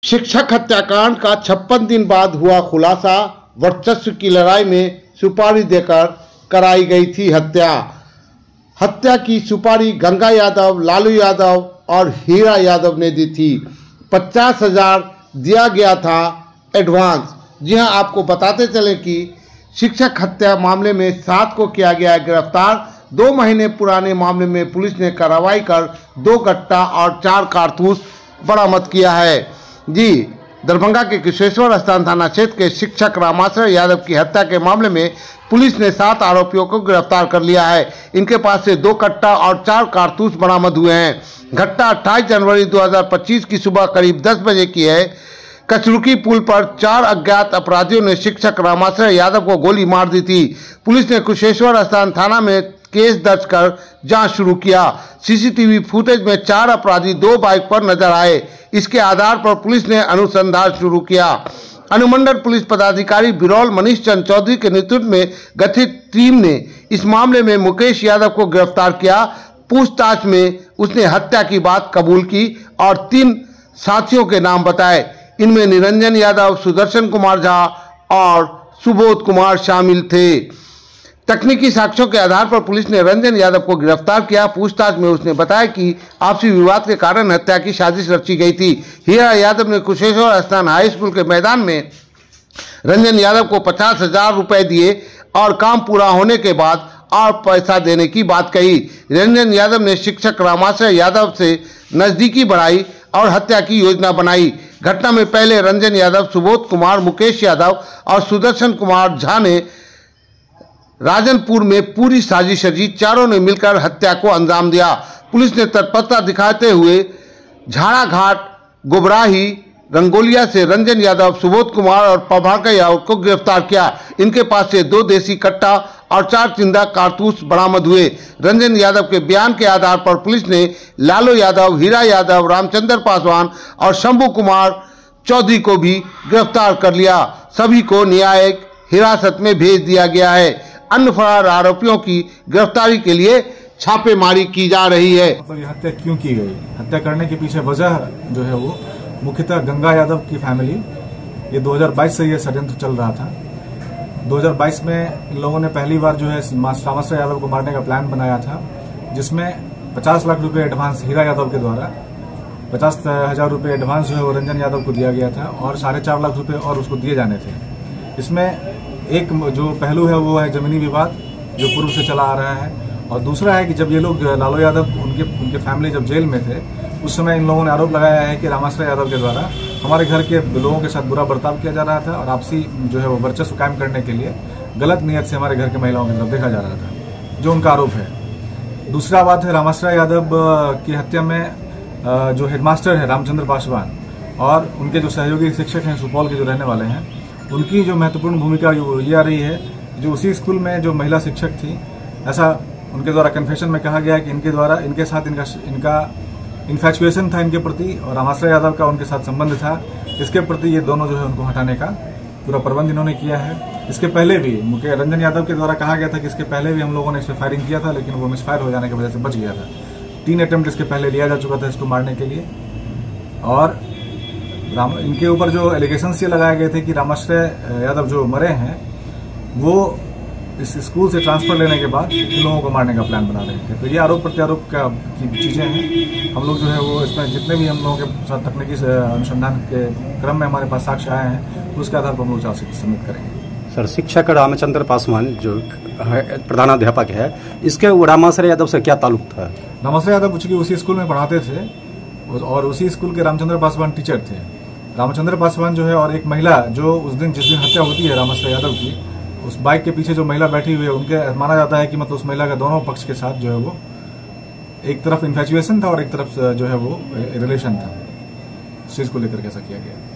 शिक्षक हत्याकांड का 56 दिन बाद हुआ खुलासा। वर्चस्व की लड़ाई में सुपारी देकर कराई गई थी हत्या। हत्या की सुपारी गंगा यादव, लालू यादव और हीरा यादव ने दी थी। 50,000 दिया गया था एडवांस। जी हां, आपको बताते चले कि शिक्षक हत्या मामले में 7 को किया गया है गिरफ्तार। 2 महीने पुराने मामले में पुलिस ने कार्रवाई कर 2 गट्टा और 4 कारतूस बरामद किया है। जी, दरभंगा के कुशेश्वर स्थान थाना क्षेत्र के शिक्षक रामाश्रय यादव की हत्या के मामले में पुलिस ने 7 आरोपियों को गिरफ्तार कर लिया है। इनके पास से 2 कट्टा और 4 कारतूस बरामद हुए हैं। घटना 28 जनवरी 2025 की सुबह करीब 10 बजे की है। कचरुकी पुल पर 4 अज्ञात अपराधियों ने शिक्षक रामाश्रय यादव को गोली मार दी थी। पुलिस ने कुशेश्वर स्थान थाना में केस दर्ज कर जांच शुरू किया। सीसीटीवी फुटेज में 4 अपराधी 2 बाइक पर नजर आए। इसके आधार पर पुलिस ने अनुसंधान शुरू किया। अनुमंडल पुलिस पदाधिकारी बिरौल मनीष चंद्र चौधरी के नेतृत्व में गठित टीम ने इस मामले में मुकेश यादव को गिरफ्तार किया। पूछताछ में उसने हत्या की बात कबूल की और 3 साथियों के नाम बताए। इनमें निरंजन यादव, सुदर्शन कुमार झा और सुबोध कुमार शामिल थे। तकनीकी साक्ष्यों के आधार पर पुलिस ने रंजन यादव को गिरफ्तार किया। पूछताछ में उसने बताया कि आपसी विवाद के कारण हत्या की साजिश रची गई थी। हीरा यादव ने कुशेश्वर स्थान हाई स्कूल के मैदान में रंजन यादव को 50,000 रुपए दिए और काम पूरा होने के बाद और पैसा देने की बात कही। रंजन यादव ने शिक्षक रामाश्रय यादव से नजदीकी बढ़ाई और हत्या की योजना बनाई। घटना में पहले रंजन यादव, सुबोध कुमार, मुकेश यादव और सुदर्शन कुमार झा ने राजनपुर में पूरी साजिश रची। चारों ने मिलकर हत्या को अंजाम दिया। पुलिस ने तत्परता दिखाते हुए झाड़ाघाट, गोबराही, रंगोलिया से रंजन यादव, सुबोध कुमार और प्रभाकर यादव को गिरफ्तार किया। इनके पास से 2 देसी कट्टा और 4 जिंदा कारतूस बरामद हुए। रंजन यादव के बयान के आधार पर पुलिस ने लालू यादव, हीरा यादव, रामचंद्र पासवान और शंभू कुमार चौधरी को भी गिरफ्तार कर लिया। सभी को न्यायिक हिरासत में भेज दिया गया है। अन्य फरार आरोपियों की गिरफ्तारी के लिए छापेमारी की जा रही है। मतलब ये हत्या क्यों की गई, हत्या करने के पीछे वजह जो है वो मुख्यतः गंगा यादव की फैमिली, ये 2022 से ये षड्यंत्र चल रहा था। 2022 में इन लोगों ने पहली बार जो है रामाश्रय यादव को मारने का प्लान बनाया था, जिसमें 50 लाख रुपए एडवांस हीरा यादव के द्वारा 50,000 रुपए एडवांस जो है वो रंजन यादव को दिया गया था और 4.5 लाख रुपए और उसको दिए जाने थे। इसमें एक जो पहलू है वो है जमीनी विवाद जो पूर्व से चला आ रहा है, और दूसरा है कि जब ये लोग लालू यादव उनके फैमिली जब जेल में थे उस समय इन लोगों ने आरोप लगाया है कि रामाश्रय यादव के द्वारा हमारे घर के लोगों के साथ बुरा बर्ताव किया जा रहा था और आपसी जो है वो वर्चस्व कायम करने के लिए गलत नियत से हमारे घर के महिलाओं की तरफ देखा जा रहा था, जो उनका आरोप है। दूसरा बात है रामाश्रय यादव की हत्या में जो हेडमास्टर है रामचंद्र पासवान और उनके जो सहयोगी शिक्षक हैं सुपौल के जो रहने वाले हैं, उनकी जो महत्वपूर्ण भूमिका ये आ रही है। जो उसी स्कूल में जो महिला शिक्षक थी, ऐसा उनके द्वारा कन्फेशन में कहा गया कि इनके द्वारा इनके साथ इनका इन्फैचुएशन था इनके प्रति और रामाश्रय यादव का उनके साथ संबंध था। इसके प्रति ये दोनों जो है उनको हटाने का पूरा प्रबंध इन्होंने किया है। इसके पहले भी रंजन यादव के द्वारा कहा गया था कि इसके पहले भी हम लोगों ने इस पर फायरिंग किया था, लेकिन वो मिसफायर हो जाने की वजह से बच गया था। 3 अटेम्प्ट इसके पहले लिया जा चुका था इसको मारने के लिए। और इनके ऊपर जो एलिगेशंस ये लगाए गए थे कि रामाश्रय यादव जो मरे हैं वो इस स्कूल से ट्रांसफर लेने के बाद इन लोगों को मारने का प्लान बना रहे थे। तो ये आरोप प्रत्यारोप की चीजें हैं। हम लोग जो है वो इसमें जितने भी हम लोगों के साथ तकनीकी अनुसंधान के क्रम में हमारे पास साक्ष्य आए हैं उसके आधार पर हम लोग चार्जशीट सबमिट करेंगे। सर, शिक्षक रामचंद्र पासवान जो प्रधानाध्यापक है, इसके रामाश्रय यादव से क्या ताल्लुक था? रामाश्रय यादव चूंकि उसी स्कूल में पढ़ाते थे और उसी स्कूल के रामचंद्र पासवान टीचर थे। रामचंद्र पासवान जो है और एक महिला जो जिस दिन हत्या होती है रामाश्रय यादव की, उस बाइक के पीछे जो महिला बैठी हुई है उनके माना जाता है कि मतलब उस महिला का दोनों पक्ष के साथ जो है वो एक तरफ इन्फैचुएशन था और एक तरफ जो है वो रिलेशन था। इस चीज को लेकर कैसा किया गया।